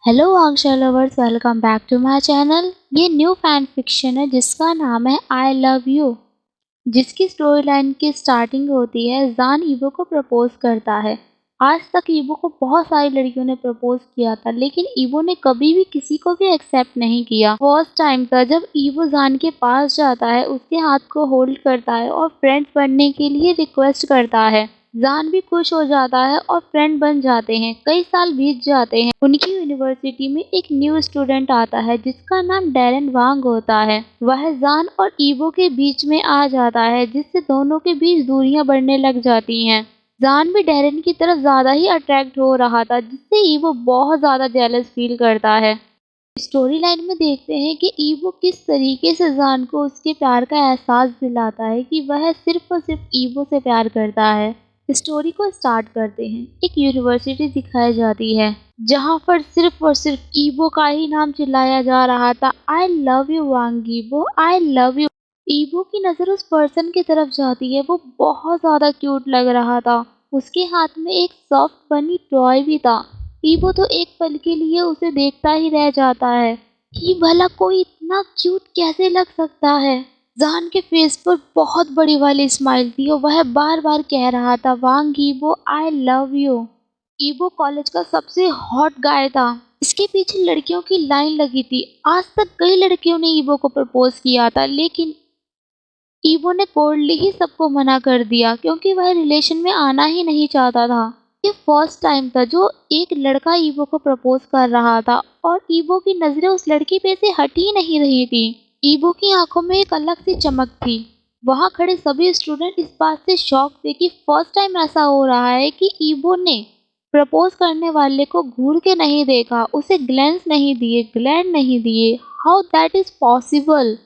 Hello Aanksha lovers, welcome back to my channel. ये new fan fiction है जिसका नाम है आई लव यू, जिसकी स्टोरी लाइन की स्टार्टिंग होती है जान ईवो को प्रपोज करता है। आज तक ईवो को बहुत सारी लड़कियों ने प्रपोज किया था, लेकिन ईवो ने कभी भी किसी को भी एक्सेप्ट नहीं किया। फर्स्ट टाइम था जब ईवो जान के पास जाता है, उसके हाथ को होल्ड करता है और फ्रेंड्स बनने के लिए रिक्वेस्ट करता है। जान भी खुश हो जाता है और फ्रेंड बन जाते हैं। कई साल बीत जाते हैं। उनकी यूनिवर्सिटी में एक न्यू स्टूडेंट आता है जिसका नाम डैरेन वांग होता है। वह जान और ईवो के बीच में आ जाता है, जिससे दोनों के बीच दूरियां बढ़ने लग जाती हैं। जान भी डैरेन की तरफ ज्यादा ही अट्रैक्ट हो रहा था, जिससे ईवो बहुत ज्यादा जेलस फील करता है। स्टोरी लाइन में देखते हैं कि ईवो किस तरीके से जान को उसके प्यार का एहसास दिलाता है कि वह सिर्फ और सिर्फ ईवो से प्यार करता है। स्टोरी को स्टार्ट करते हैं। एक यूनिवर्सिटी दिखाई जाती है जहां पर सिर्फ और सिर्फ ईवो का ही नाम चिल्लाया जा रहा था। आई लव यू वांग ईवो, आई लव यू। ईवो की नजर उस पर्सन की तरफ जाती है। वो बहुत ज्यादा क्यूट लग रहा था। उसके हाथ में एक सॉफ्ट बनी टॉय भी था। ईवो तो एक पल के लिए उसे देखता ही रह जाता है कि भला कोई इतना क्यूट कैसे लग सकता है। जान के फेस पर बहुत बड़ी वाली स्माइल थी और वह बार बार कह रहा था वांग ईवो आई लव यू। ईवो कॉलेज का सबसे हॉट गाय था। इसके पीछे लड़कियों की लाइन लगी थी। आज तक कई लड़कियों ने ईवो को प्रपोज किया था, लेकिन ईवो ने कोल्डली ही सबको मना कर दिया क्योंकि वह रिलेशन में आना ही नहीं चाहता था। ये फर्स्ट टाइम था जो एक लड़का ईवो को प्रपोज कर रहा था और ईवो की नजरें उस लड़की पे से हट ही नहीं रही थी। ईवो की आंखों में एक अलग सी चमक थी। वहां खड़े सभी स्टूडेंट इस बात से शॉक थे कि फर्स्ट टाइम ऐसा हो रहा है कि ईवो ने प्रपोज करने वाले को घूर के नहीं देखा, उसे ग्लैंस नहीं दिए, ग्लैंड नहीं दिए। How that is possible.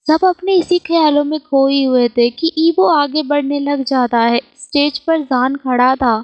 सब अपने इसी ख्यालों में खोए हुए थे कि ईवो आगे बढ़ने लग जाता है। स्टेज पर जान खड़ा था।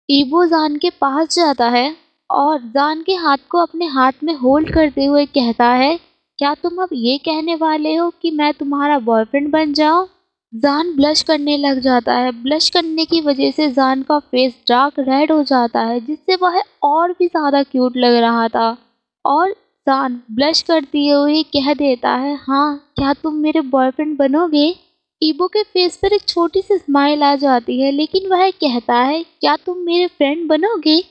ईवो जान के पास जाता है और जान के हाथ को अपने हाथ में होल्ड करते हुए कहता है, क्या तुम अब ये कहने वाले हो कि मैं तुम्हारा बॉयफ्रेंड बन जाऊं? जान ब्लश करने लग जाता है। ब्लश करने की वजह से जान का फेस डार्क रेड हो जाता है, जिससे वह और भी ज्यादा क्यूट लग रहा था। और जान ब्लश करते हुए कह देता है, हाँ क्या तुम मेरे बॉयफ्रेंड बनोगे? ईबो के फेस पर एक छोटी सी स्माइल आ जाती है, लेकिन वह कहता है, क्या तुम मेरे फ्रेंड बनोगे?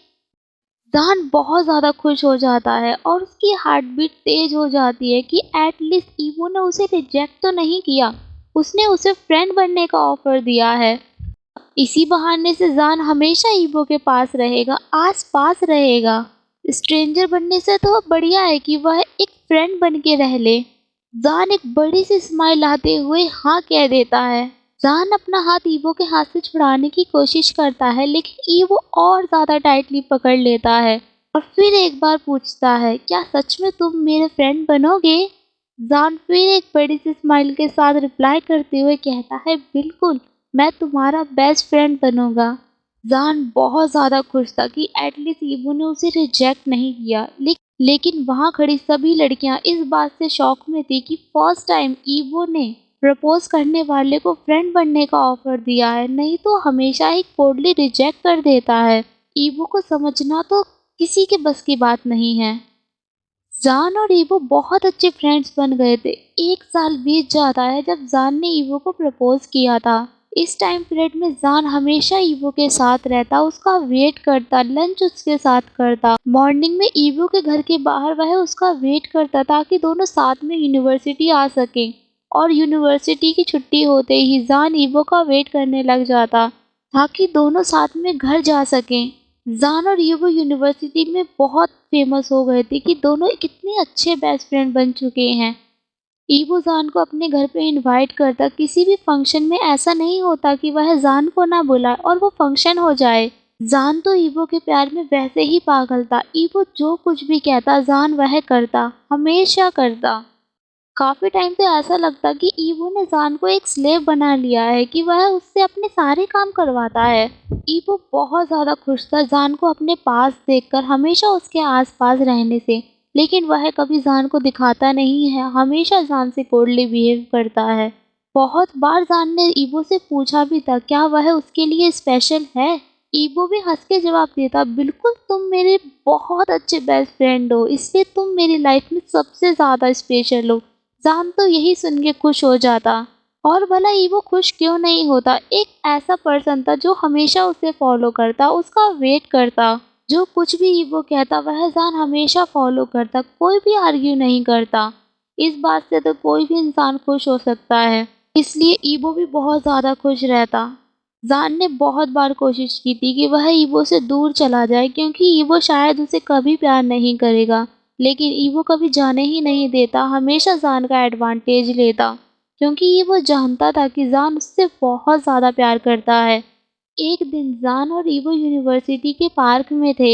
जान बहुत ज़्यादा खुश हो जाता है और उसकी हार्ट बीट तेज हो जाती है कि एटलीस्ट ईवो ने उसे रिजेक्ट तो नहीं किया, उसने उसे फ्रेंड बनने का ऑफर दिया है। इसी बहाने से जान हमेशा ईवो के पास रहेगा, आस पास रहेगा। स्ट्रेंजर बनने से तो बढ़िया है कि वह एक फ्रेंड बन के रह ले। जान एक बड़ी सी स्माइल आते हुए हाँ कह देता है। जान अपना हाथ ईवो के हाथ से छुड़ाने की कोशिश करता है, लेकिन ईवो और ज्यादा टाइटली पकड़ लेता है और फिर एक बार पूछता है, क्या सच में तुम मेरे फ्रेंड बनोगे? जान फिर एक बड़ी सी स्माइल के साथ रिप्लाई करते हुए कहता है, बिल्कुल, मैं तुम्हारा बेस्ट फ्रेंड बनूंगा। जान बहुत ज्यादा खुश था कि एटलीस्ट ईवो ने उसे रिजेक्ट नहीं किया, लेकिन वहां खड़ी सभी लड़कियां इस बात से शॉक में थी कि फर्स्ट टाइम ईवो ने प्रपोज करने वाले को फ्रेंड बनने का ऑफर दिया है, नहीं तो हमेशा ही कोल्डली रिजेक्ट कर देता है। ईवो को समझना तो किसी के बस की बात नहीं है। जान और ईवो बहुत अच्छे फ्रेंड्स बन गए थे। एक साल बीत जाता है जब जान ने ईवो को प्रपोज किया था। इस टाइम पीरियड में जान हमेशा ईवो के साथ रहता, उसका वेट करता, लंच उसके साथ करता। मॉर्निंग में ईवो के घर के बाहर वह उसका वेट करता ताकि दोनों साथ में यूनिवर्सिटी आ सके, और यूनिवर्सिटी की छुट्टी होते ही जान ईवो का वेट करने लग जाता ताकि दोनों साथ में घर जा सकें। जान और ईवो यूनिवर्सिटी में बहुत फेमस हो गए थे कि दोनों कितने अच्छे बेस्ट फ्रेंड बन चुके हैं। ईवो जान को अपने घर पे इनवाइट करता। किसी भी फंक्शन में ऐसा नहीं होता कि वह जान को ना बुलाए और वो फंक्शन हो जाए। जान तो ईवो के प्यार में वैसे ही पागल था। ईवो जो कुछ भी कहता जान वह करता, हमेशा करता। काफी टाइम से ऐसा लगता कि ईवो ने जान को एक स्लेव बना लिया है कि वह उससे अपने सारे काम करवाता है। ईवो बहुत ज्यादा खुश था जान को अपने पास देखकर, हमेशा उसके आसपास रहने से, लेकिन वह कभी जान को दिखाता नहीं है, हमेशा जान से कोल्डली बिहेव करता है। बहुत बार जान ने ईवो से पूछा भी था क्या वह उसके लिए स्पेशल है, ईबो भी हंस के जवाब देता, बिल्कुल तुम मेरे बहुत अच्छे बेस्ट फ्रेंड हो, इसलिए तुम मेरी लाइफ में सबसे ज़्यादा स्पेशल हो। जान तो यही सुन के खुश हो जाता। और भला ईबो खुश क्यों नहीं होता, एक ऐसा पर्सन था जो हमेशा उसे फॉलो करता, उसका वेट करता। जो कुछ भी ईबो कहता वह जान हमेशा फॉलो करता, कोई भी आर्ग्यू नहीं करता। इस बात से तो कोई भी इंसान खुश हो सकता है, इसलिए ईबो भी बहुत ज़्यादा खुश रहता। जान ने बहुत बार कोशिश की थी कि वह ईबो से दूर चला जाए, क्योंकि ईबो शायद उसे कभी प्यार नहीं करेगा। लेकिन ईबो कभी जाने ही नहीं देता, हमेशा जान का एडवांटेज लेता, क्योंकि ईबो जानता था कि जान उससे बहुत ज़्यादा प्यार करता है। एक दिन जान और ईबो यूनिवर्सिटी के पार्क में थे।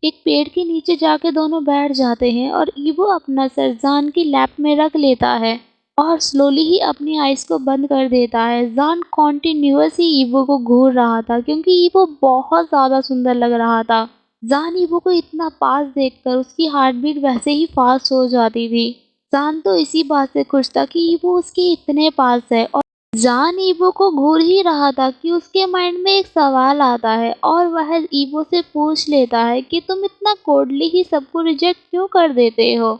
एक पेड़ के नीचे जाके दोनों बैठ जाते हैं और ईबो अपना सर जान की लैप में रख लेता है और स्लोली ही अपनी आइज को बंद कर देता है। जान कॉन्टिन्यूअस ही ईबो को घूर रहा था, क्योंकि ईबो बहुत ज़्यादा सुंदर लग रहा था। जान ईबो को इतना पास देखकर उसकी हार्ट बीट वैसे ही फास्ट हो जाती थी। जान तो इसी बात से खुश था कि ईबो उसके इतने पास है, और जान ईबो को घूर ही रहा था कि उसके माइंड में एक सवाल आता है और वह ईबो से पूछ लेता है कि तुम इतना कोल्डली ही सबको रिजेक्ट क्यों कर देते हो।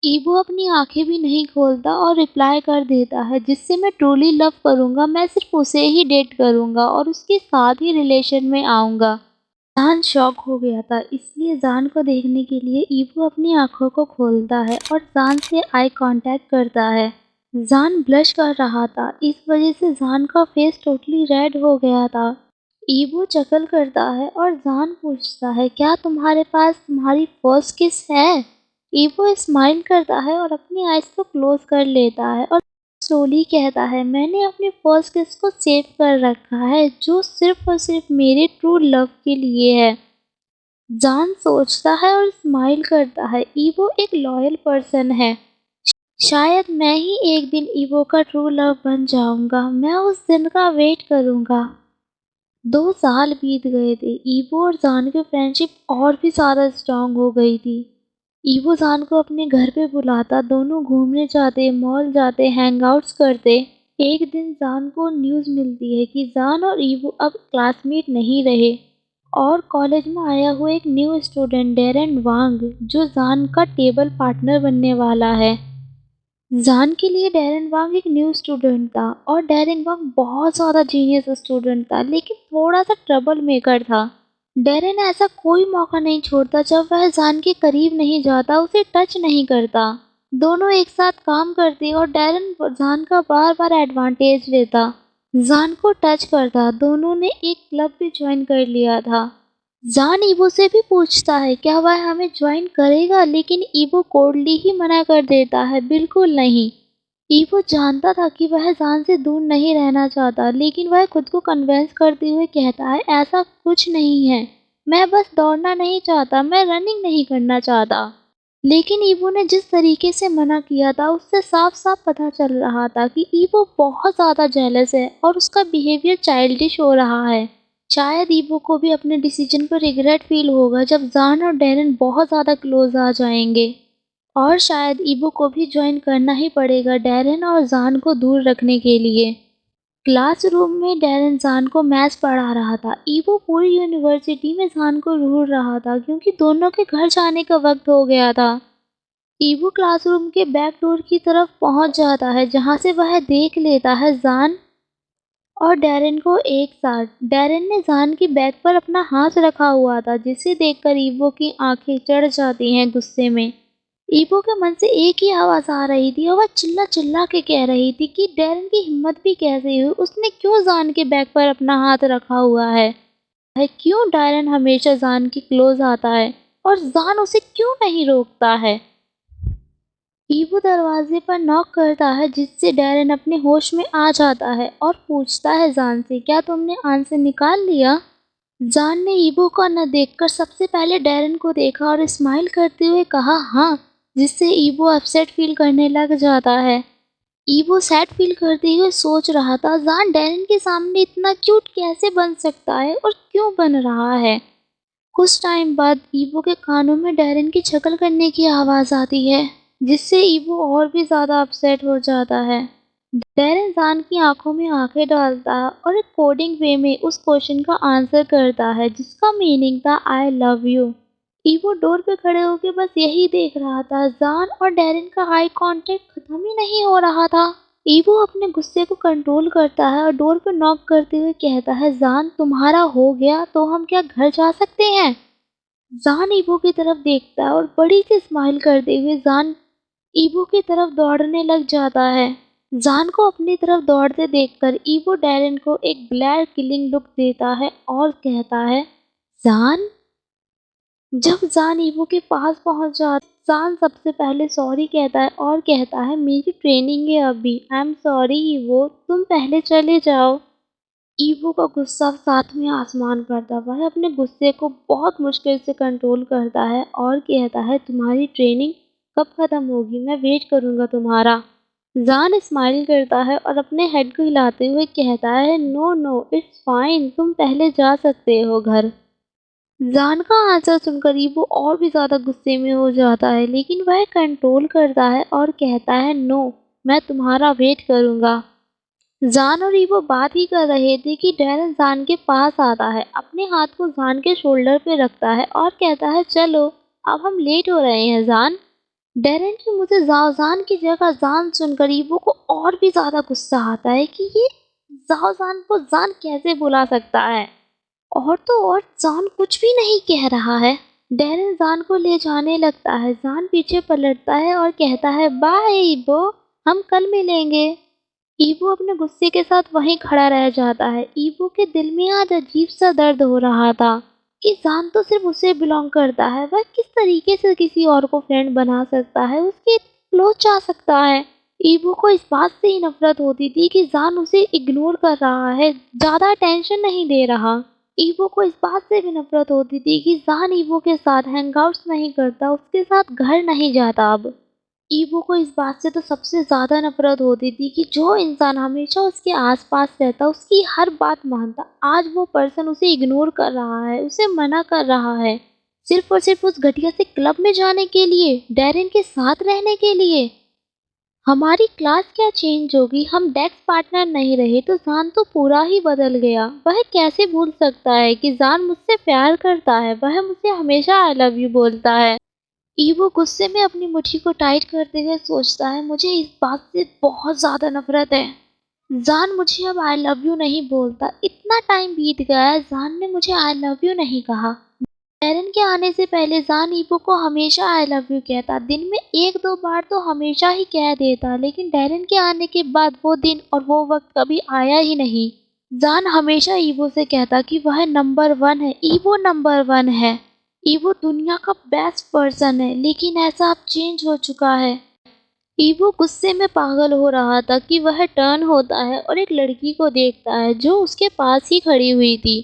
ईबो अपनी आंखें भी नहीं खोलता और रिप्लाई कर देता है, जिससे मैं ट्रूली लव करूंगा मैं सिर्फ उसे ही डेट करूंगा और उसके साथ ही रिलेशन में आऊंगा। जान शॉक हो गया था, इसलिए जान को देखने के लिए ईबो अपनी आंखों को खोलता है और जान से आई कांटेक्ट करता है। जान ब्लश कर रहा था, इस वजह से जान का फेस टोटली रेड हो गया था। ईबो चकल करता है और जान पूछता है, क्या तुम्हारे पास तुम्हारी फर्स्ट किस है। ईवो स्माइल करता है और अपनी आइज को क्लोज कर लेता है और स्लोली कहता है, मैंने अपनी फर्स्ट किस को सेव कर रखा है, जो सिर्फ और सिर्फ मेरे ट्रू लव के लिए है। जान सोचता है और स्माइल करता है, ईवो एक लॉयल पर्सन है, शायद मैं ही एक दिन ईवो का ट्रू लव बन जाऊंगा, मैं उस दिन का वेट करूंगा। 2 साल बीत गए थे, ईवो और जान की फ्रेंडशिप और भी ज़्यादा स्ट्रांग हो गई थी। ईवो जान को अपने घर पे बुलाता, दोनों घूमने जाते, मॉल जाते, हैंगआउट्स करते। एक दिन जान को न्यूज़ मिलती है कि जान और ईवो अब क्लासमेट नहीं रहे और कॉलेज में आया हुआ एक न्यू स्टूडेंट डेरेन वांग, जो जान का टेबल पार्टनर बनने वाला है। जान के लिए डेरेन वांग एक न्यू स्टूडेंट था और डेरेन वांग बहुत ज़्यादा जीनियस स्टूडेंट था, लेकिन थोड़ा सा ट्रबल मेकर था। डेरेन ऐसा कोई मौका नहीं छोड़ता जब वह जान के करीब नहीं जाता, उसे टच नहीं करता। दोनों एक साथ काम करते और डेरेन जान का बार बार एडवांटेज लेता, जान को टच करता। दोनों ने एक क्लब भी ज्वाइन कर लिया था। जान ईवो से भी पूछता है क्या वह हमें ज्वाइन करेगा, लेकिन ईवो कोल्डली ही मना कर देता है, बिल्कुल नहीं। ईवो जानता था कि वह जान से दूर नहीं रहना चाहता, लेकिन वह खुद को कन्विंस करते हुए कहता है, ऐसा कुछ नहीं है, मैं बस दौड़ना नहीं चाहता, मैं रनिंग नहीं करना चाहता। लेकिन ईवो ने जिस तरीके से मना किया था, उससे साफ साफ पता चल रहा था कि ईवो बहुत ज़्यादा जेलस है और उसका बिहेवियर चाइल्डिश हो रहा है। शायद ईवो को भी अपने डिसीजन पर रिग्रेट फील होगा जब जान और डेरेन बहुत ज़्यादा क्लोज आ जाएंगे, और शायद ईवो को भी ज्वाइन करना ही पड़ेगा डेरेन और जान को दूर रखने के लिए। क्लासरूम में डेरेन जान को मैथ्स पढ़ा रहा था। ईवो पूरी यूनिवर्सिटी में जान को ढूंढ रहा था, क्योंकि दोनों के घर जाने का वक्त हो गया था। ईवो क्लासरूम के बैक डोर की तरफ पहुंच जाता है, जहां से वह देख लेता है जान और डेरेन को एक साथ। डेरेन ने जान की बैग पर अपना हाथ रखा हुआ था, जिसे देखकर ईवो की आंखें चढ़ जाती हैं गुस्से में। ईवो के मन से एक ही आवाज़ आ रही थी और वह चिल्ला चिल्ला के कह रही थी कि डेरेन की हिम्मत भी कैसे हुई, उसने क्यों जान के बैग पर अपना हाथ रखा हुआ है, क्यों डेरेन हमेशा जान की क्लोज आता है और जान उसे क्यों नहीं रोकता है। ईवो दरवाजे पर नॉक करता है, जिससे डेरेन अपने होश में आ जाता है और पूछता है जान से, क्या तुमने आंसर निकाल लिया। जान ने ईवो को न देखकर सबसे पहले डेरेन को देखा और स्माइल करते हुए कहा हाँ, जिससे ईवो अपसेट फील करने लग जाता है। ईवो सैड फील करते हुए सोच रहा था, जान डेरेन के सामने इतना क्यूट कैसे बन सकता है और क्यों बन रहा है। कुछ टाइम बाद ईवो के कानों में डेरेन की शक्ल करने की आवाज़ आती है, जिससे ईवो और भी ज़्यादा अपसेट हो जाता है। डैरेन जान की आंखों में आंखें डालता है और एक कोडिंग वे में उस क्वेश्चन का आंसर करता है जिसका मीनिंग था आई लव यू। ईवो डोर पे खड़े होके बस यही देख रहा था। जान और डैरेन का आई कांटेक्ट खत्म ही नहीं हो रहा था। ईवो अपने गुस्से को कंट्रोल करता है और डोर पे नॉक करते हुए कहता है, जान तुम्हारा हो गया तो हम क्या घर जा सकते हैं? जान ईवो की तरफ देखता है और बड़ी सी स्माइल करते हुए जान ईवो की तरफ दौड़ने लग जाता है। जान को अपनी तरफ दौड़ते देखकर ईवो डैरेन को एक ब्लेयर किलिंग लुक देता है और कहता है, जान। जब जान ईवो के पास पहुंच जाता, जान सबसे पहले सॉरी कहता है और कहता है, मेरी ट्रेनिंग है अभी, आई एम सॉरी ईवो, तुम पहले चले जाओ। ईवो का गुस्सा सातवें आसमान पर था। वह अपने गुस्से को बहुत मुश्किल से कंट्रोल करता है और कहता है, तुम्हारी ट्रेनिंग कब खत्म होगी? मैं वेट करूंगा तुम्हारा। जान स्माइल करता है और अपने हेड को हिलाते हुए कहता है, नो नो इट्स फाइन, तुम पहले जा सकते हो घर। जान का आंसर सुनकर ईवो और भी ज्यादा गुस्से में हो जाता है, लेकिन वह कंट्रोल करता है और कहता है, नो, मैं तुम्हारा वेट करूंगा। जान और ईवो बात ही कर रहे थे कि डैरेन जान के पास आता है, अपने हाथ को जान के शोल्डर पे रखता है और कहता है, चलो अब हम लेट हो रहे हैं जान। डैरेन की मुझे जाओ जान की जगह जान सुनकर ईवो को और भी ज्यादा गुस्सा आता है कि ये जाओ जान को जान कैसे बुला सकता है। और तो और जान कुछ भी नहीं कह रहा है। डैरेन जान को ले जाने लगता है। जान पीछे पलटता है और कहता है, बाय ईवो, हम कल मिलेंगे। ईवो अपने गुस्से के साथ वहीं खड़ा रह जाता है। ईवो के दिल में आज अजीब सा दर्द हो रहा था कि जान तो सिर्फ उसे बिलोंग करता है, वह किस तरीके से किसी और को फ्रेंड बना सकता है, उसके क्लोज जा सकता है। ईवो को इस बात से ही नफरत होती थी कि जान उसे इग्नोर कर रहा है, ज्यादा टेंशन नहीं दे रहा। ईवो को इस बात से भी नफरत होती थी कि जान ईवो के साथ हैंगआउट्स नहीं करता, उसके साथ घर नहीं जाता अब। ईवो को इस बात से तो सबसे ज़्यादा नफरत होती थी कि जो इंसान हमेशा उसके आसपास रहता, उसकी हर बात मानता, आज वो पर्सन उसे इग्नोर कर रहा है, उसे मना कर रहा है, सिर्फ और सिर्फ उस घटिया से क्लब में जाने के लिए, डैरेन के साथ रहने के लिए। हमारी क्लास क्या चेंज होगी, हम डेस्क पार्टनर नहीं रहे तो जान तो पूरा ही बदल गया। वह कैसे भूल सकता है कि जान मुझसे प्यार करता है, वह मुझसे हमेशा आई लव यू बोलता है। ईवो गुस्से में अपनी मुट्ठी को टाइट करते हुए सोचता है, मुझे इस बात से बहुत ज्यादा नफरत है। जान मुझे अब आई लव यू नहीं बोलता, इतना टाइम बीत गया है, जान ने मुझे आई लव यू नहीं कहा। एरन के आने से पहले जान ईवो को हमेशा आई लव यू कहता, दिन में एक दो बार तो हमेशा ही कह देता, लेकिन डैरेन के आने के बाद वो दिन और वो वक्त कभी आया ही नहीं। जान हमेशा ईवो से कहता कि वह नंबर वन है, ईवो नंबर वन है, ईवो दुनिया का बेस्ट पर्सन है, लेकिन ऐसा अब चेंज हो चुका है। ईवो गुस्से में पागल हो रहा था कि वह टर्न होता है और एक लड़की को देखता है जो उसके पास ही खड़ी हुई थी।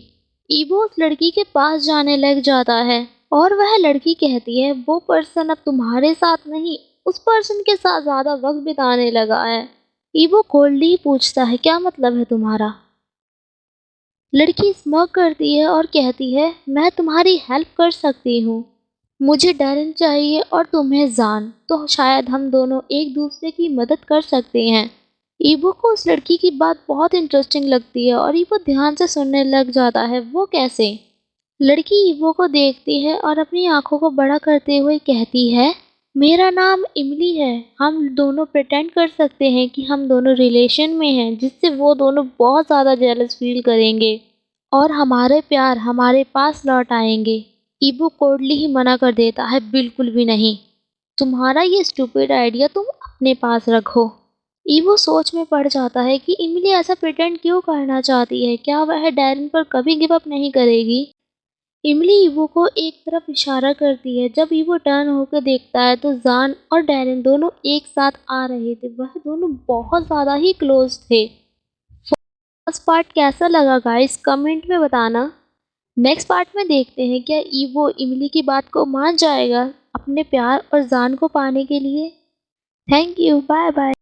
ईवो उस लड़की के पास जाने लग जाता है और वह लड़की कहती है, वो पर्सन अब तुम्हारे साथ नहीं, उस पर्सन के साथ ज्यादा वक्त बिताने लगा है। ईवो कोल्डली पूछता है, क्या मतलब है तुम्हारा? लड़की स्मर्क करती है और कहती है, मैं तुम्हारी हेल्प कर सकती हूँ, मुझे डैरेन चाहिए और तुम्हें जान, तो शायद हम दोनों एक दूसरे की मदद कर सकते हैं। ईवो को उस लड़की की बात बहुत इंटरेस्टिंग लगती है और ईवो ध्यान से सुनने लग जाता है। वो कैसे? लड़की ईवो को देखती है और अपनी आंखों को बड़ा करते हुए कहती है, मेरा नाम इमली है, हम दोनों प्रिटेंड कर सकते हैं कि हम दोनों रिलेशन में हैं, जिससे वो दोनों बहुत ज़्यादा जेलस फील करेंगे और हमारे प्यार हमारे पास लौट आएंगे। ईवो कोल्डली ही मना कर देता है, बिल्कुल भी नहीं, तुम्हारा ये स्टूपिड आइडिया तुम अपने पास रखो। ईवो सोच में पड़ जाता है कि इमली ऐसा प्रिटेंड क्यों करना चाहती है, क्या वह डैरेन पर कभी गिव अप नहीं करेगी? इमली ईवो को एक तरफ इशारा करती है। जब ईवो टर्न होकर देखता है तो जान और डैरेन दोनों एक साथ आ रहे थे, वह दोनों बहुत ज़्यादा ही क्लोज थे। फर्स्ट पार्ट कैसा लगा गाइस, कमेंट में बताना। नेक्स्ट पार्ट में देखते हैं क्या ईवो इमली की बात को मान जाएगा अपने प्यार और जान को पाने के लिए। Thank you, bye bye.